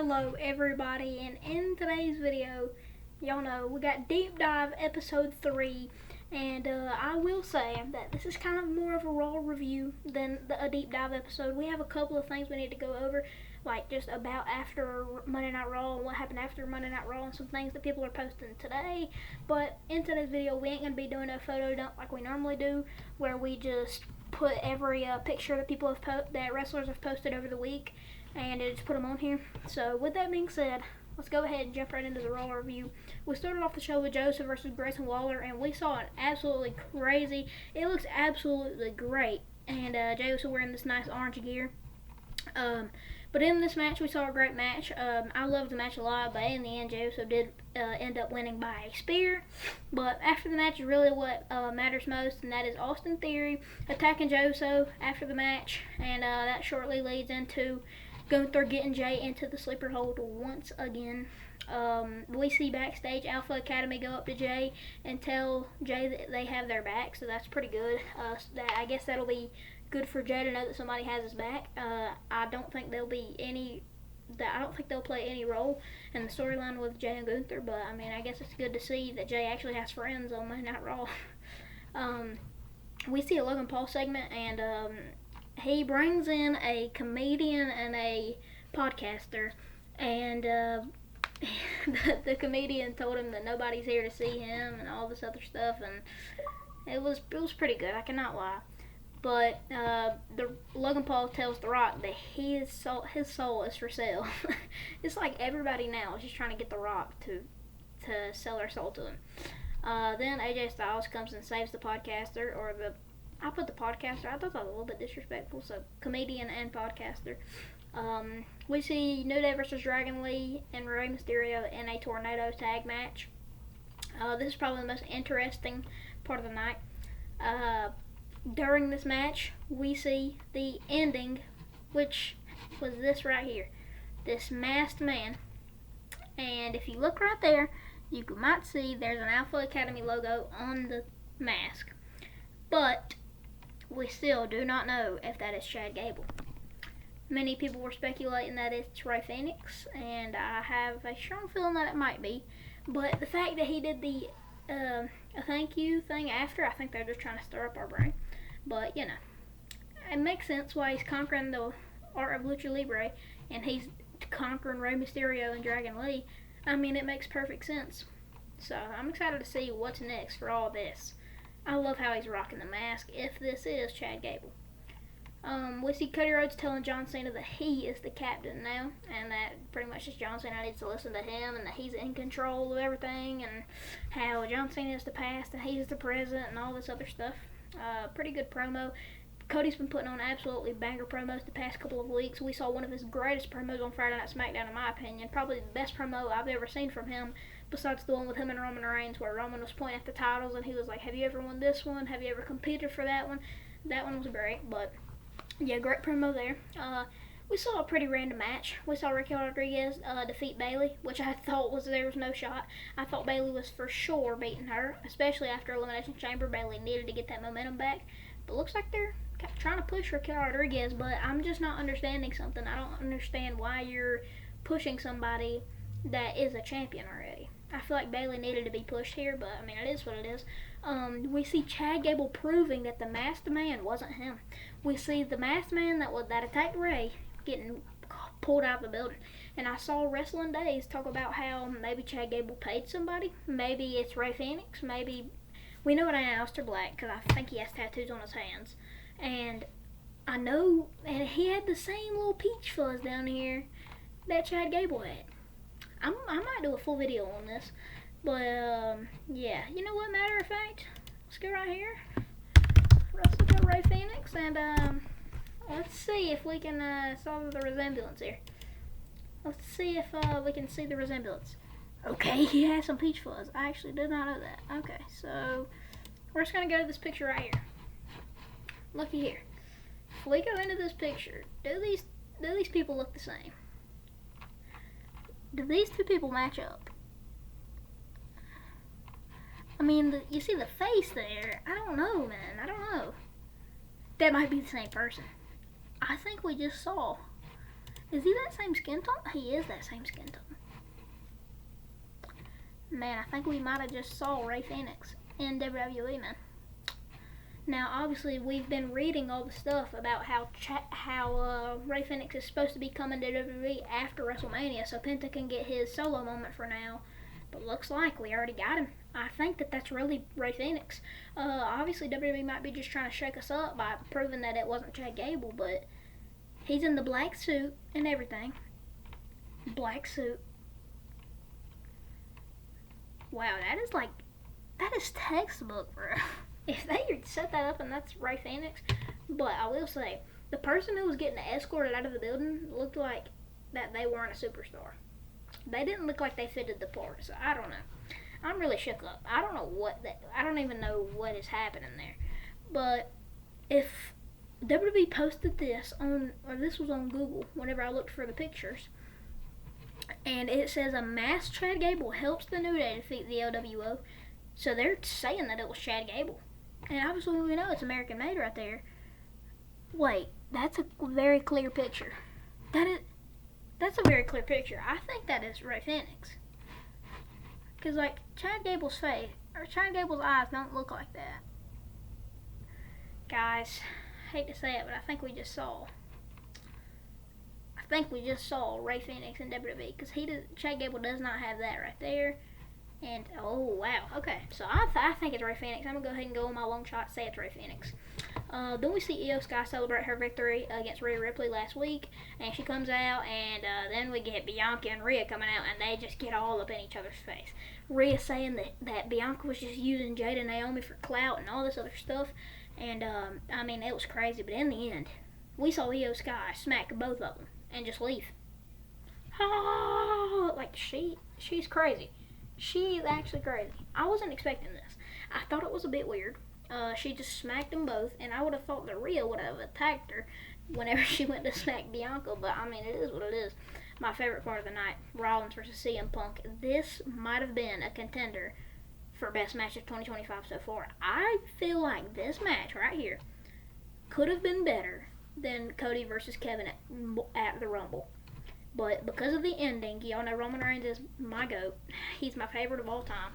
Hello everybody, and in today's video, y'all know we got Deep Dive episode 3, and I will say that this is kind of more of a raw review than a Deep Dive episode. We have a couple of things we need to go over, like just about after Monday Night Raw and what happened after Monday Night Raw and some things that people are posting today. But in today's video, we ain't going to be doing a photo dump like we normally do, where we just put every picture that people have that wrestlers have posted over the week and just put them on here. So with that being said, let's go ahead and jump right into the Raw review. We started off the show with Joseph versus Grayson Waller, and we saw it absolutely crazy. It looks absolutely great, and Joseph wearing this nice orange gear. But in this match, we saw a great match. I loved the match a lot, but in the end, Joseph did end up winning by a spear. But after the match is really what matters most, and that is Austin Theory attacking Joseph after the match, and that shortly leads into Gunther getting Jay into the sleeper hold once again. We see backstage Alpha Academy go up to Jay and tell Jay that they have their back, so that's pretty good. I guess that'll be good for Jay to know that somebody has his back. I don't think they'll play any role in the storyline with Jay and Gunther, but I mean, I guess it's good to see that Jay actually has friends on Monday Night Raw. We see a Logan Paul segment, and he brings in a comedian and a podcaster, and the comedian told him that nobody's here to see him and all this other stuff, and it was pretty good, I cannot lie. But the Logan Paul tells The Rock that his soul is for sale. It's like everybody now is just trying to get The Rock to sell their soul to him. Then AJ Styles comes and saves the podcaster, I put the podcaster, I thought that was a little bit disrespectful, so comedian and podcaster. We see New Day versus Dragon Lee and Rey Mysterio in a tornado tag match. This is probably the most interesting part of the night. During this match, we see the ending, which was this right here. This masked man. And if you look right there, you might see there's an Alpha Academy logo on the mask. But we still do not know if that is Chad Gable. Many people were speculating that it's Rey Fenix, and I have a strong feeling that it might be. But the fact that he did the a thank you thing after, I think they're just trying to stir up our brain. But, you know, it makes sense why he's conquering the art of Lucha Libre, and he's conquering Rey Mysterio and Dragon Lee. I mean, it makes perfect sense. So, I'm excited to see what's next for all this. I love how he's rocking the mask, if this is Chad Gable. We see Cody Rhodes telling John Cena that he is the captain now, and that pretty much just John Cena needs to listen to him, and that he's in control of everything, and how John Cena is the past and he's the present, and all this other stuff. Pretty good promo. Cody's been putting on absolutely banger promos the past couple of weeks. We saw one of his greatest promos on Friday Night SmackDown, in my opinion. Probably the best promo I've ever seen from him, besides the one with him and Roman Reigns, where Roman was pointing at the titles, and he was like, have you ever won this one? Have you ever competed for that one? That one was great, but yeah, great promo there. We saw a pretty random match. We saw Raquel Rodriguez defeat Bayley, which I thought there was no shot. I thought Bayley was for sure beating her, especially after Elimination Chamber. Bayley needed to get that momentum back. But looks like they're trying to push Raquel Rodriguez, but I'm just not understanding something. I don't understand why you're pushing somebody that is a champion already. I feel like Bayley needed to be pushed here, but I mean, it is what it is. We see Chad Gable proving that the masked man wasn't him. We see the masked man that attacked Ray getting pulled out of the building. And I saw Wrestling Days talk about how maybe Chad Gable paid somebody. Maybe it's Rey Fenix. Maybe we know it ain't Aleister Black, because I think he has tattoos on his hands. And I know, and he had the same little peach fuzz down here that Chad Gable had. I might do a full video on this, but yeah, you know what, matter of fact, let's go right here, let's look at Rey Fenix, and let's see if we can solve the resemblance here. Let's see if we can see the resemblance. Okay, he has some peach fuzz. I actually did not know that. Okay, so we're just gonna go to this picture right here. Looky here. If we go into this picture, do these people look the same? Do these two people match up? I mean, you see the face there. I don't know, man. I don't know. That might be the same person. I think we just saw Is he that same skin tone? He is that same skin tone. Man, I think we might have just saw Rey Fenix in WWE, man. Now, obviously, we've been reading all the stuff about how Rey Fenix is supposed to be coming to WWE after WrestleMania, so Penta can get his solo moment for now. But looks like we already got him. I think that's really Rey Fenix. Obviously, WWE might be just trying to shake us up by proving that it wasn't Chad Gable, but he's in the black suit and everything. Black suit. Wow, that is textbook, bro. If they set that up and that's Rey Fenix, but I will say, the person who was getting escorted out of the building looked like that they weren't a superstar. They didn't look like they fitted the part, so I don't know. I'm really shook up. I don't even know what is happening there. But if WWE posted this this was on Google whenever I looked for the pictures, and it says a masked Chad Gable helps the New Day defeat the LWO, so they're saying that it was Chad Gable. And obviously we know it's American made right there. Wait, that's a very clear picture. That's a very clear picture. I think that is Rey Fenix. Because, like, Chad Gable's face, or Chad Gable's eyes don't look like that. Guys, I hate to say it, but I think we just saw Rey Fenix in WWE. Because Chad Gable does not have that right there. And, oh, wow. Okay, so I think it's Rey Fenix. I'm going to go ahead and go on my long shot, say it's Rey Fenix. Then we see Io Sky celebrate her victory against Rhea Ripley last week, and she comes out, and then we get Bianca and Rhea coming out, and they just get all up in each other's face. Rhea saying that Bianca was just using Jade and Naomi for clout and all this other stuff, and I mean, it was crazy, but in the end, we saw Io Sky smack both of them and just leave. Like, she's crazy. She's actually crazy. I wasn't expecting this. I thought it was a bit weird. She just smacked them both, and I would have thought that Rhea would have attacked her whenever she went to smack Bianca, but I mean, it is what it is. My favorite part of the night, Rollins versus CM Punk. This might have been a contender for best match of 2025 so far. I feel like this match right here could have been better than Cody versus Kevin at the Rumble. But because of the ending, y'all know Roman Reigns is my GOAT. He's my favorite of all time.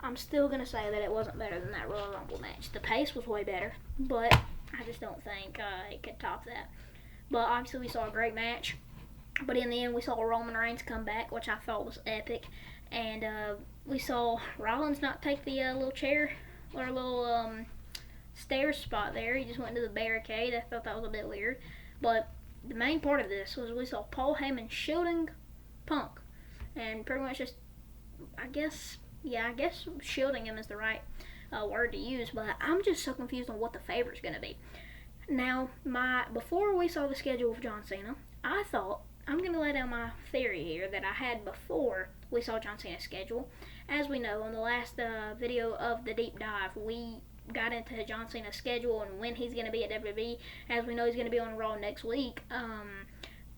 I'm still going to say that it wasn't better than that Royal Rumble match. The pace was way better, but I just don't think it could top that. But obviously we saw a great match. But in the end, we saw Roman Reigns come back, which I thought was epic. And we saw Rollins not take the little chair or little stairs spot there. He just went to the barricade. I thought that was a bit weird. But the main part of this was we saw Paul Heyman shielding Punk. And pretty much just, I guess shielding him is the right word to use, but I'm just so confused on what the favorite's going to be. Now, before we saw the schedule of John Cena, I thought, I'm going to lay down my theory here that I had before we saw John Cena's schedule. As we know, on the last video of the deep dive, we got into John Cena's schedule and when he's going to be at WWE. As we know, he's going to be on Raw next week.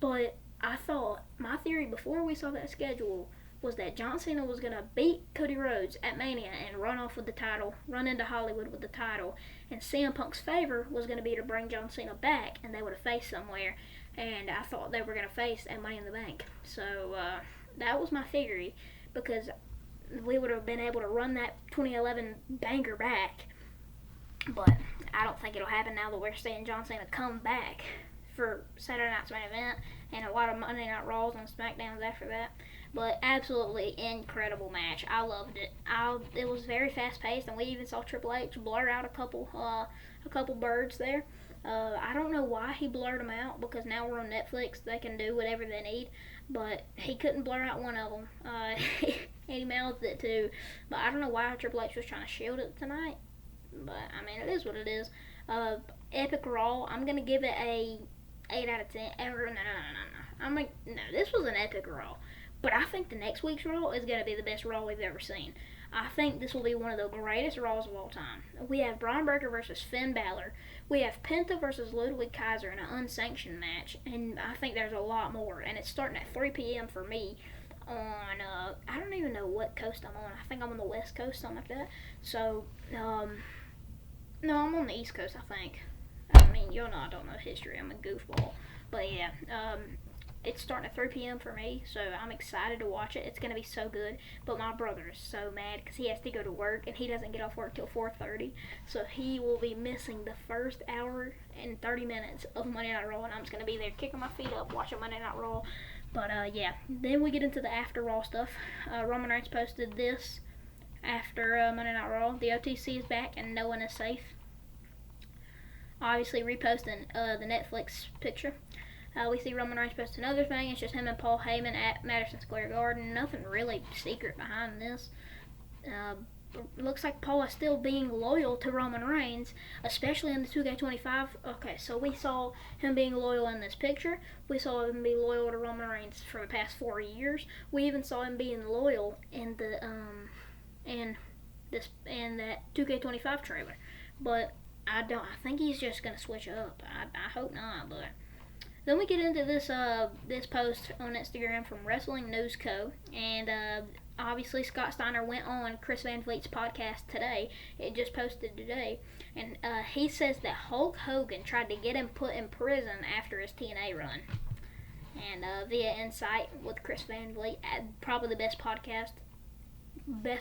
But I thought, my theory before we saw that schedule was that John Cena was going to beat Cody Rhodes at Mania and run off with the title, run into Hollywood with the title, and CM Punk's favor was going to be to bring John Cena back, and they would have faced somewhere, and I thought they were going to face at Money in the Bank. So that was my theory, because we would have been able to run that 2011 banger back, but I don't think it'll happen now that we're seeing John Cena come back for Saturday night's main event, and a lot of Monday Night Raws and SmackDowns after that. But absolutely incredible match. I loved it. It was very fast paced, and we even saw Triple H blur out a couple birds there. I don't know why he blurred them out, because now we're on Netflix. They can do whatever they need, but he couldn't blur out one of them. And he mouthed it too. But I don't know why Triple H was trying to shield it tonight. But I mean, it is what it is. Epic Raw. I'm gonna give it a 8 out of 10. No. This was an epic Raw. But I think the next week's Raw is going to be the best Raw we've ever seen. I think this will be one of the greatest Raws of all time. We have Braun Breaker versus Finn Balor. We have Penta versus Ludwig Kaiser in an unsanctioned match. And I think there's a lot more. And it's starting at 3 p.m. for me on, I don't even know what coast I'm on. I think I'm on the West Coast, something like that. So, no, I'm on the East Coast, I think. I mean, y'all know I don't know history. I'm a goofball. But yeah, it's starting at 3 p.m. for me, so I'm excited to watch it. It's gonna be so good. But my brother is so mad because he has to go to work and he doesn't get off work till 4:30, so he will be missing the first hour and 30 minutes of Monday Night Raw, and I'm just gonna be there kicking my feet up watching Monday Night Raw. But yeah, then we get into the after Raw stuff. Roman Reigns posted this after Monday Night Raw. The OTC is back and no one is safe. Obviously reposting the Netflix picture. We see Roman Reigns post another thing. It's just him and Paul Heyman at Madison Square Garden. Nothing really secret behind this. Looks like Paul is still being loyal to Roman Reigns, especially in the 2K25. Okay, so we saw him being loyal in this picture. We saw him be loyal to Roman Reigns for the past 4 years. We even saw him being loyal in the in that 2K25 trailer. But I think he's just gonna switch up. I hope not, but. Then we get into this post on Instagram from Wrestling News Co. And obviously Scott Steiner went on Chris Van Vliet's podcast today. It just posted today. And he says that Hulk Hogan tried to get him put in prison after his TNA run. And via Insight with Chris Van Vliet, probably the best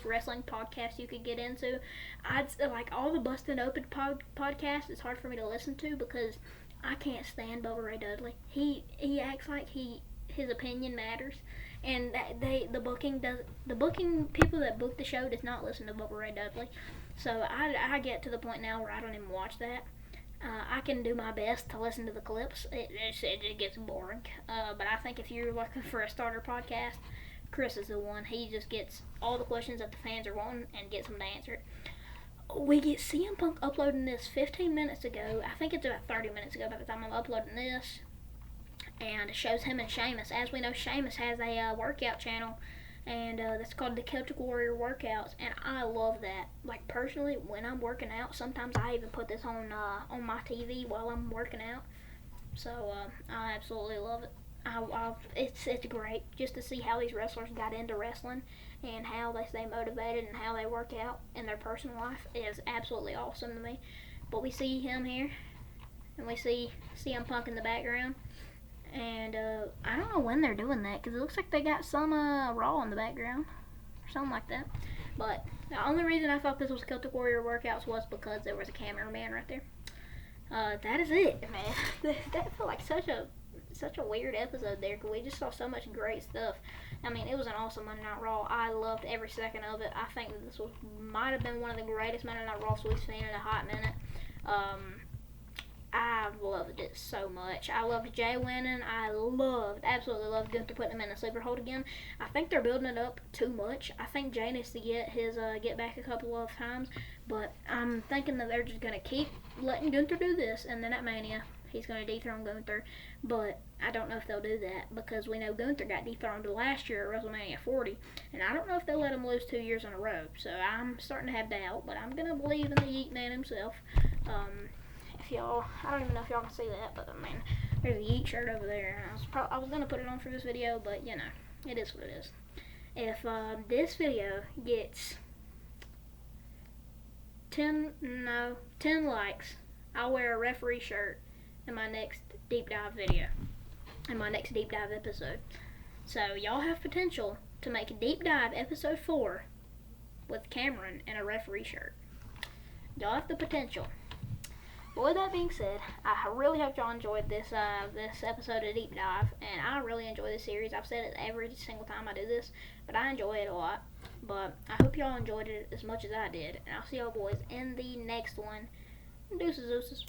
wrestling podcast you could get into. I'd like all the Busted Open podcasts. It's hard for me to listen to because I can't stand Bubba Ray Dudley. He acts like his opinion matters, and the booking people that book the show does not listen to Bubba Ray Dudley. So I get to the point now where I don't even watch that. I can do my best to listen to the clips. It just gets boring. But I think if you're looking for a starter podcast, Chris is the one. He just gets all the questions that the fans are wanting and gets them to answer it. We get CM Punk uploading this 15 minutes ago. I think it's about 30 minutes ago by the time I'm uploading this. And it shows him and Sheamus. As we know, Sheamus has a workout channel, and that's called the Celtic Warrior Workouts. And I love that. Like, personally, when I'm working out, sometimes I even put this on my TV while I'm working out. So I absolutely love it. It's great just to see how these wrestlers got into wrestling and how they stay motivated and how they work out in their personal life. It is absolutely awesome to me. But we see him here, and we see CM Punk in the background. And I don't know when they're doing that because it looks like they got some Raw in the background or something like that. But the only reason I thought this was Celtic Warrior Workouts was because there was a cameraman right there. That is it, man. That felt like such a weird episode there because we just saw so much great stuff. I mean, it was an awesome Monday Night Raw. I loved every second of it. I think that this might have been one of the greatest Monday Night Raws we've seen in a hot minute. I loved it so much. I loved Jay winning. I absolutely loved Gunther putting him in a sleeper hold again. I think they're building it up too much. I think Jay needs to get back a couple of times, but I'm thinking that they're just gonna keep letting Gunther do this, and then at Mania he's gonna dethrone Gunther. But I don't know if they'll do that because we know Gunther got dethroned last year at WrestleMania 40, and I don't know if they'll let him lose 2 years in a row. So I'm starting to have doubt, but I'm gonna believe in the Yeet Man himself. I don't even know if y'all can see that, but I mean, there's a Yeet shirt over there. I was gonna put it on for this video, but you know, it is what it is. If this video gets 10 likes, I'll wear a referee shirt in my next deep dive video, in my next deep dive episode. So y'all have potential to make a deep dive episode 4 with Cameron in a referee shirt. Y'all have the potential. But with that being said, I really hope y'all enjoyed this episode of Deep Dive, and I really enjoy this series. I've said it every single time I do this, but I enjoy it a lot. But I hope y'all enjoyed it as much as I did, and I'll see y'all boys in the next one. Deuces.